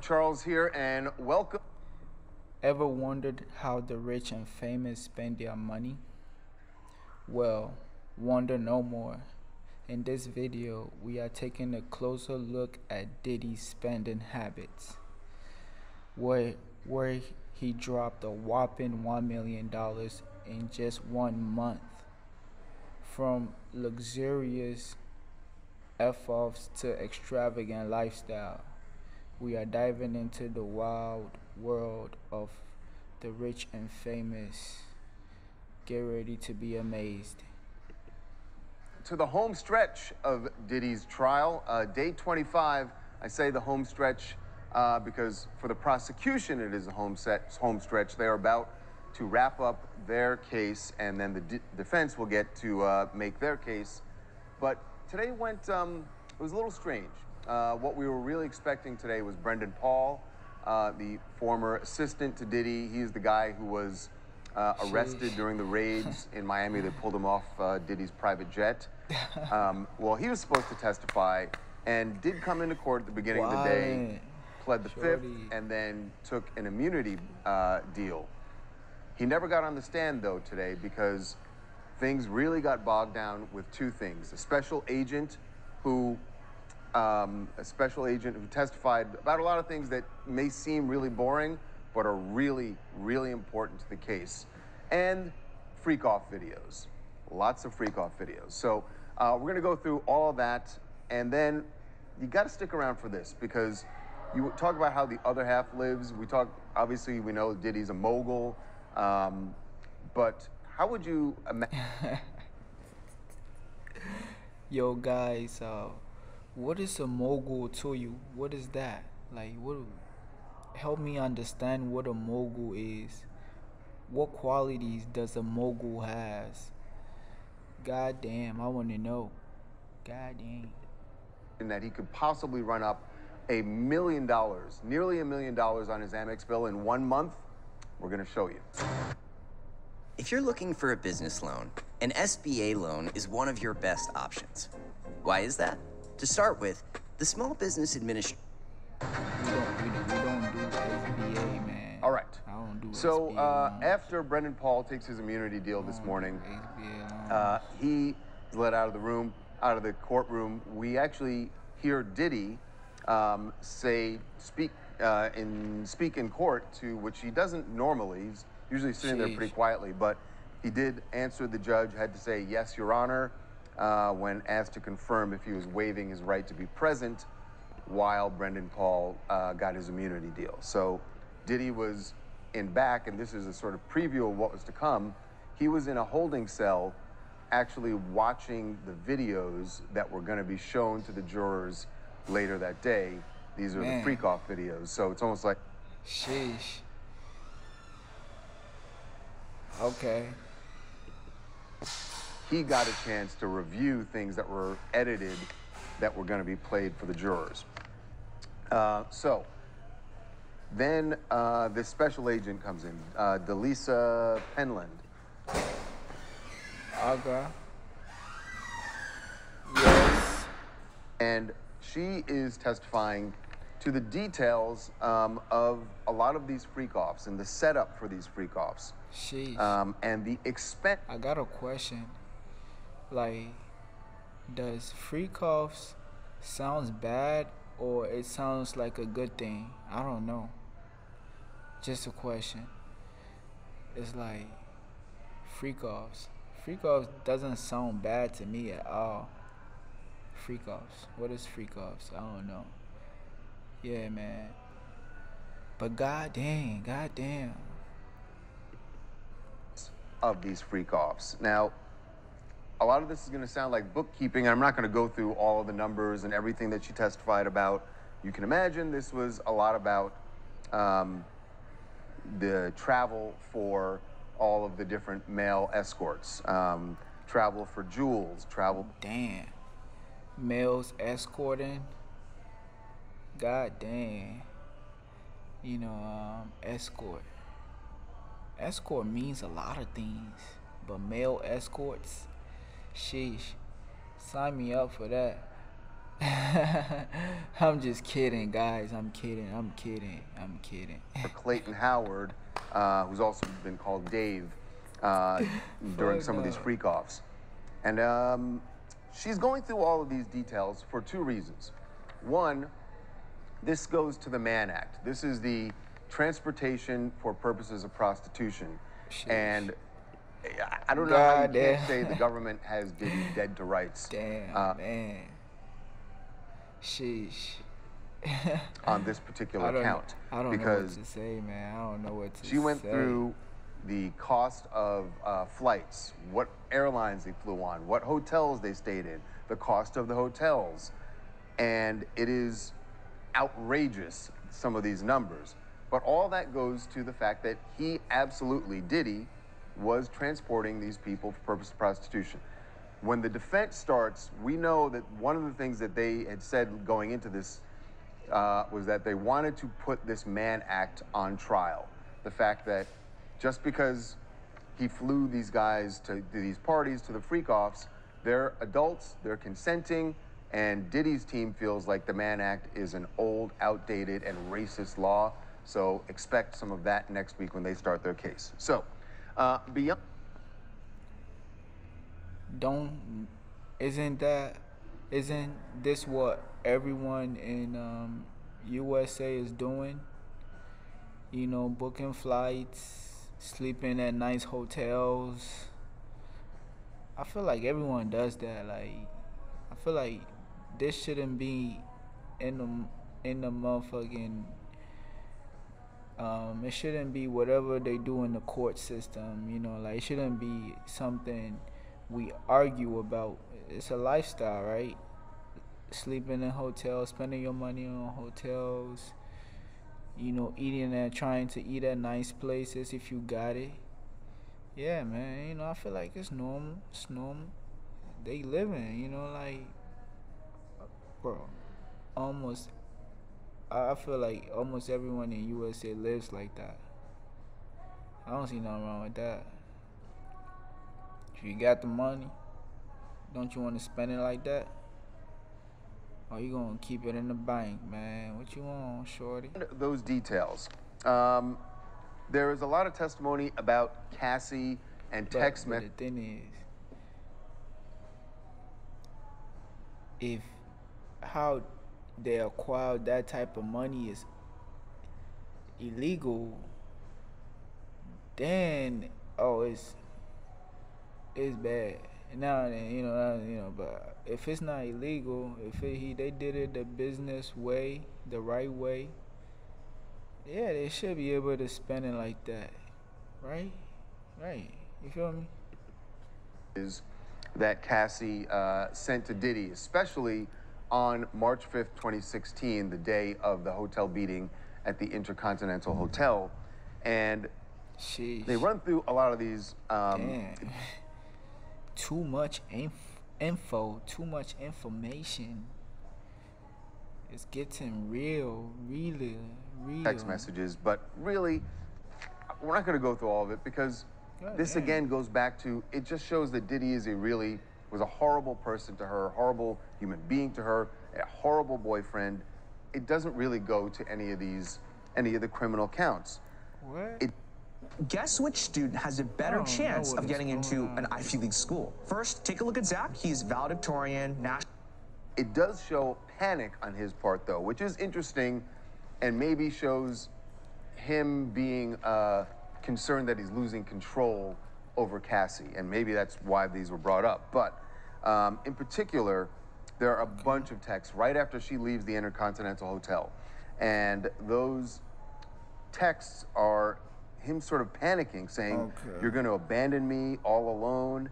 Charles here, and welcome. Ever wondered how the rich and famous spend their money? Well, wonder no more. In this video, we are taking a closer look at Diddy's spending habits, where, where he dropped a whopping $1 million in just 1 month. From luxurious F-offs to extravagant lifestyle, we are diving into the wild world of the rich and famous. Get ready to be amazed. To the home stretch of Diddy's trial, day 25. I say the home stretch because for the prosecution it is a home stretch. They are about to wrap up their case, and then the defense will get to make their case. But today it was a little strange. What we were really expecting today was Brendan Paul, the former assistant to Diddy. He's the guy who was arrested during the raids in Miami. They pulled him off Diddy's private jet. Well, he was supposed to testify and did come into court at the beginning of the day, pled the fifth, and then took an immunity deal. He never got on the stand, though, today because things really got bogged down with two things. A special agent who testified about a lot of things that may seem really boring, but are really, really important to the case. And Freakoff videos, lots of Freakoff videos. So we're gonna go through all of that, and then you gotta stick around for this, because you talk about how the other half lives. Obviously we know Diddy's a mogul, but how would you imagine? Yo guys, what is a mogul to you? What is that? Help me understand what a mogul is. What qualities does a mogul has? God damn, I want to know. God damn. That he could possibly run up $1 million, nearly $1 million on his Amex bill in 1 month? We're gonna show you. If you're looking for a business loan, an SBA loan is one of your best options. Why is that? To start with, the Small Business Administration. We don't do SBA, man. All right. I don't do so SBA after Brendan Paul takes his immunity deal this morning, he is let out of the room, out of the courtroom. We actually hear Diddy speak in court, to which he doesn't normally. He's usually sitting there pretty quietly, but he did answer the judge, had to say, "Yes, Your Honor," when asked to confirm if he was waiving his right to be present while Brendan Paul got his immunity deal. So Diddy was in back, and this is a sort of preview of what was to come. He was in a holding cell actually watching the videos that were going to be shown to the jurors later that day. These are the Freakoff videos, so it's almost like... Sheesh. Okay. He got a chance to review things that were edited that were going to be played for the jurors. So then this special agent comes in, Delisa Penland. Okay. Yes. And she is testifying to the details of a lot of these freakoffs and the setup for these freakoffs. Sheesh. And the expense. I got a question. Does freakoffs sounds bad, or it sounds like a good thing? I don't know. Just a question. It's like freakoffs. Freakoffs doesn't sound bad to me at all. Freakoffs. What is freakoffs? I don't know. Yeah, man. But goddamn. Of these freakoffs. Now, a lot of this is going to sound like bookkeeping. I'm not going to go through all of the numbers and everything that she testified about. You can imagine this was a lot about the travel for all of the different male escorts, travel for jewels, travel. Damn. Males escorting. God damn. Escort. Escort means a lot of things, but male escorts, sheesh, sign me up for that. I'm just kidding, guys. I'm kidding. I'm kidding. I'm kidding. For Clayton Howard, who's also been called Dave during some of these freak-offs. And she's going through all of these details for two reasons. One, this goes to the Mann Act. This is the transportation for purposes of prostitution. Sheesh. And I don't know how you can't say the government has Diddy dead to rights. Damn, man. Sheesh. On this particular count. I don't know what to say, man. I don't know what to say. She went through the cost of flights, what airlines they flew on, what hotels they stayed in, the cost of the hotels. And it is outrageous, some of these numbers. But all that goes to the fact that he absolutely, Diddy, was transporting these people for purpose of prostitution. When the defense starts, we know that one of the things that they had said going into this was that they wanted to put this Mann Act on trial. The fact that just because he flew these guys to these parties, to the freak-offs, they're adults, they're consenting, and Diddy's team feels like the Mann Act is an old, outdated, and racist law. So expect some of that next week when they start their case. So, beyond... Isn't this what everyone in USA is doing? You know, booking flights, sleeping at nice hotels. I feel like everyone does that. Like, I feel like this shouldn't be in the motherfucking it shouldn't be whatever they do in the court system, you know, like it shouldn't be something we argue about. It's a lifestyle, right? Sleeping in hotels, spending your money on hotels, you know, eating and trying to eat at nice places if you got it. Yeah, man, you know, I feel like it's normal. It's normal. They living, you know, like, bro, I feel like almost everyone in USA lives like that. I don't see nothing wrong with that. If you got the money, don't you want to spend it like that? Or you gonna keep it in the bank, man? What you want, shorty? Those details. There is a lot of testimony about Cassie and text messages. But the thing is, if how they acquired that type of money is illegal, then it's bad. Now you know, but if it's not illegal, if they did it the business way, the right way, yeah, they should be able to spend it like that, right? Right. You feel me? Is that Cassie sent to Diddy, especially on March 5th, 2016, the day of the hotel beating at the Intercontinental Hotel. And Sheesh. They run through a lot of these. Damn. Too much info, too much information. It's getting real. Text messages, but really, we're not going to go through all of it because this again goes back to, it just shows that Diddy was a horrible person to her, a horrible human being to her, a horrible boyfriend. It doesn't really go to any of the criminal counts. What? Guess which student has a better chance of getting into an Ivy League school? First, take a look at Zach. He's valedictorian, national. It does show panic on his part, though, which is interesting and maybe shows him being concerned that he's losing control over Cassie, and maybe that's why these were brought up. But in particular, there are a bunch of texts right after she leaves the Intercontinental Hotel, and those texts are him sort of panicking, saying, "You're going to abandon me all alone."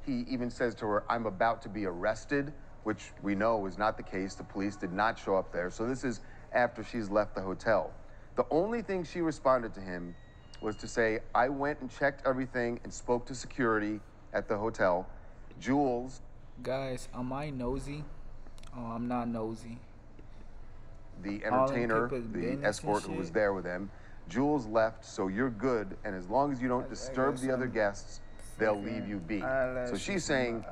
He even says to her, "I'm about to be arrested," which we know is not the case. The police did not show up there. So this is after she's left the hotel. The only thing she responded to him was to say, "I went and checked everything and spoke to security at the hotel. Jules..." Guys, am I nosy? Oh, I'm not nosy. The entertainer, the escort who was there with him, Jules left, so you're good, and as long as you don't disturb the other guests, they'll leave you be. So she's saying,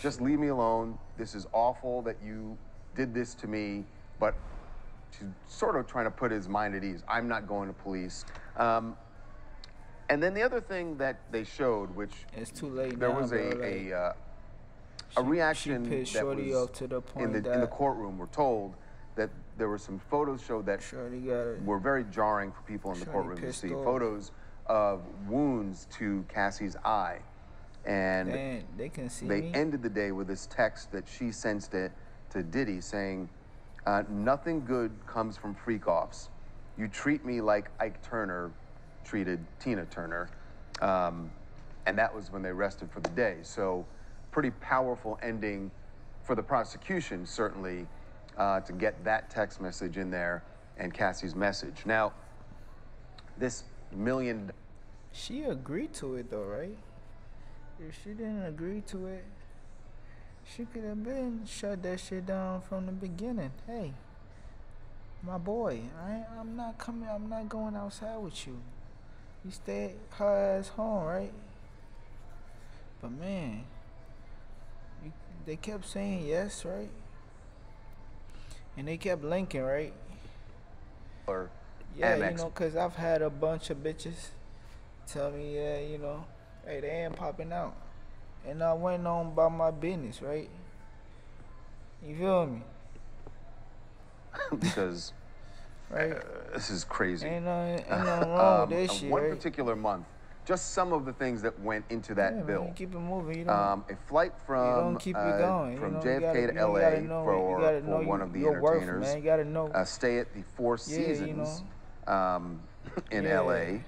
just leave me alone. This is awful that you did this to me, but she's sort of trying to put his mind at ease. I'm not going to police. And then the other thing that they showed, which it's too late there now, was bro, a reaction she pissed that Shorty was off to the point in the courtroom. We're told that there were some photos showed that were very jarring for people in the courtroom to see. Photos of wounds to Cassie's eye. And man, they can see they me. ended the day with this text that she sent to Diddy saying, nothing good comes from Freakoffs. You treat me like Ike Turner treated Tina Turner. And that was when they rested for the day. So pretty powerful ending for the prosecution, certainly, to get that text message in there and Cassie's message. Now, this million... She agreed to it though, right? If she didn't agree to it, she could have been shut that shit down from the beginning. Hey, my boy, I'm not coming, I'm not going outside with you. You stay her ass home, right? But man, they kept saying yes, right? And they kept linking, right? Yeah, you know, cause I've had a bunch of bitches tell me, yeah, you know, hey, they ain't popping out. And I went on about my business, right? You feel me? Because right? This is crazy. Ain't nothing wrong with this shit, one right? particular month, just some of the things that went into that bill. Man, keep it moving. You don't, a flight from you don't keep it going. from you know, JFK to LA for one of the entertainers. Man. You gotta know. Stay at the Four Seasons in yeah. LA.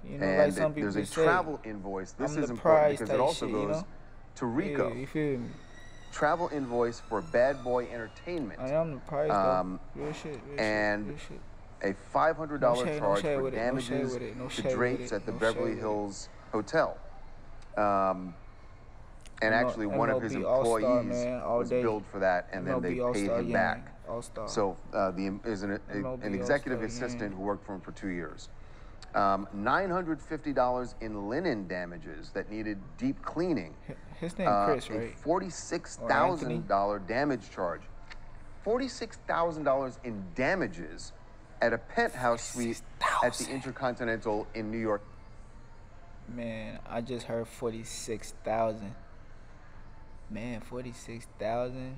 You know, and like some people there's a say, travel invoice. This I'm is the important because prize it also type goes shit, you know? to Rico. Yeah, you feel me? Travel invoice for Bad Boy Entertainment. I am the prize though. Real shit. And real shit. A $500 charge for damages to drapes at the Beverly Hills Hotel. And actually, one of his employees was billed for that, and then they paid him back. So is an executive assistant who worked for him for 2 years. $950 in linen damages that needed deep cleaning. His name Chris, right? A $46,000 damage charge. $46,000 in damages at a penthouse suite at the Intercontinental in New York. Man, I just heard 46,000. Man, 46,000.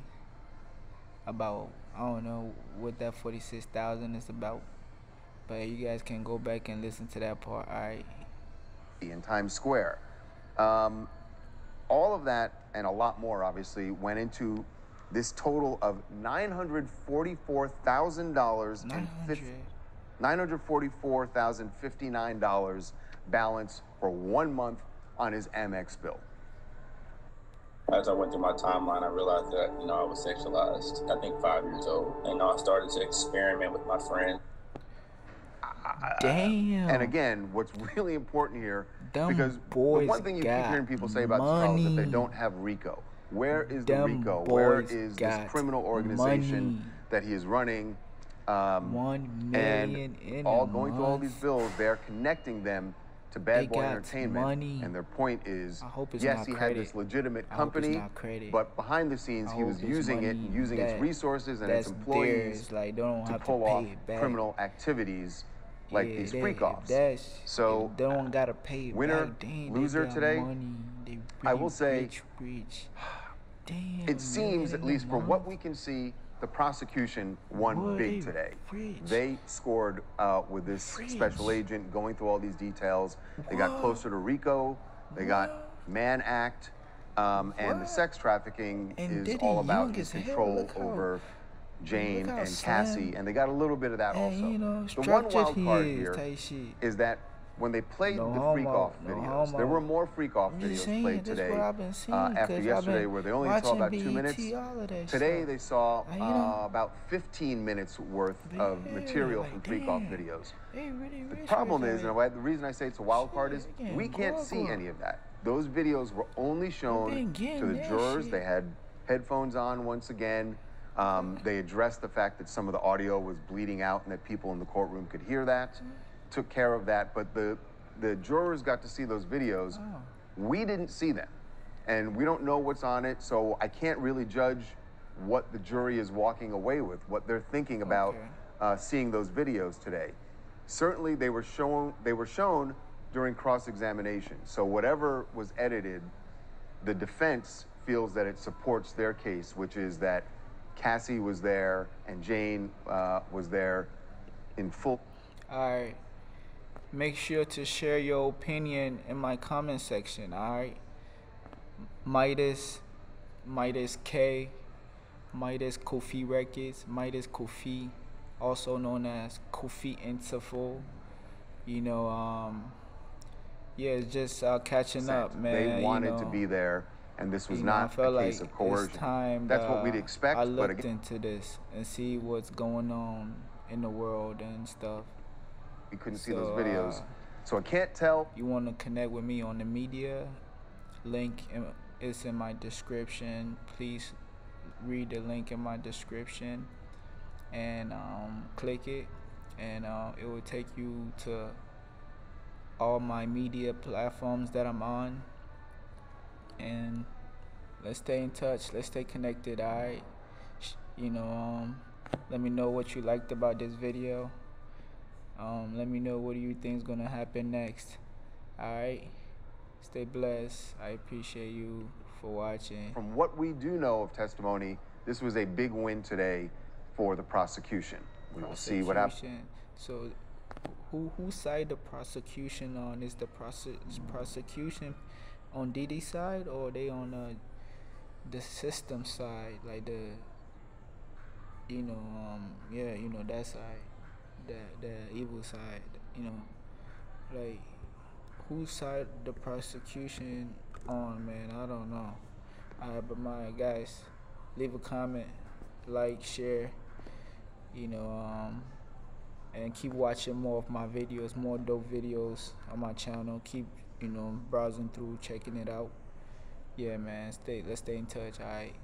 About, I don't know what that 46,000 is about. But you guys can go back and listen to that part, all right? In Times Square. All of that and a lot more, obviously, went into this total of $944,059 balance for 1 month on his Amex bill. As I went through my timeline, I realized that, you know, I was sexualized, I think 5 years old. And I started to experiment with my friend. Damn. And again, what's really important here, Them because the one thing you keep hearing people say about this trial is that they don't have RICO. Where is the RICO? Where is this criminal organization that he is running? 1 million in all going through all these bills, they're connecting them to Bad Boy Entertainment. Money. And their point is, yes, he had this legitimate company, but behind the scenes, he was using it, using its resources and its employees to pull off criminal activities like these freakoffs. So, they don't gotta pay winner, loser today, I will say, damn, it seems, at least for what we can see, the prosecution won big today. They scored with this special agent going through all these details. They got closer to RICO. They got Mann Act. And the sex trafficking is Diddy, all about his control over Jane and Cassie. And they got a little bit of that also. You know, the one wild card here is that when they played the Freakoff videos, there were more Freakoff videos played today after yesterday where they only saw about 2 minutes. Today they saw about 15 minutes worth of material from Freakoff videos. The problem is, and the reason I say it's a wild card is we can't see any of that. Those videos were only shown to the jurors. They had headphones on once again. They addressed the fact that some of the audio was bleeding out and that people in the courtroom could hear that. Took care of that, but the jurors got to see those videos We didn't see them, and we don't know what's on it, so I can't really judge what the jury is walking away with, what they're thinking about seeing those videos today. Certainly, they were shown during cross-examination. So whatever was edited, the defense feels that it supports their case, which is that Cassie was there and Jane was there in full. All right. Make sure to share your opinion in my comment section. All right. Midas K, Midas Kofi Records, Midas Kofi, also known as Kofi Interval. You know, yeah, it's just catching up, man. They wanted to be there, and this was not a case of coercion. It's time That's what we'd expect. I looked into this and see what's going on in the world and stuff. We couldn't see those videos, so I can't tell. You want to connect with me on the media? Link is in my description. Please read the link in my description and click it, and it will take you to all my media platforms that I'm on. And let's stay in touch. Let's stay connected. All right. You know, let me know what you liked about this video. Let me know what do you think is gonna happen next. Alright, stay blessed. I appreciate you for watching. From what we do know of testimony, this was a big win today for the prosecution. We will see what happens. So whose side the prosecution on? Is the prosecution on Diddy's side, or are they on the system side, like the, you know, yeah, you know, that side, the evil side, you know, like whose side the prosecution on, man? I don't know. Alright, but my guys, leave a comment, like, share, you know, and keep watching more of my videos, more dope videos on my channel. Keep, you know, browsing through, checking it out. Yeah, man, let's stay in touch. Alright.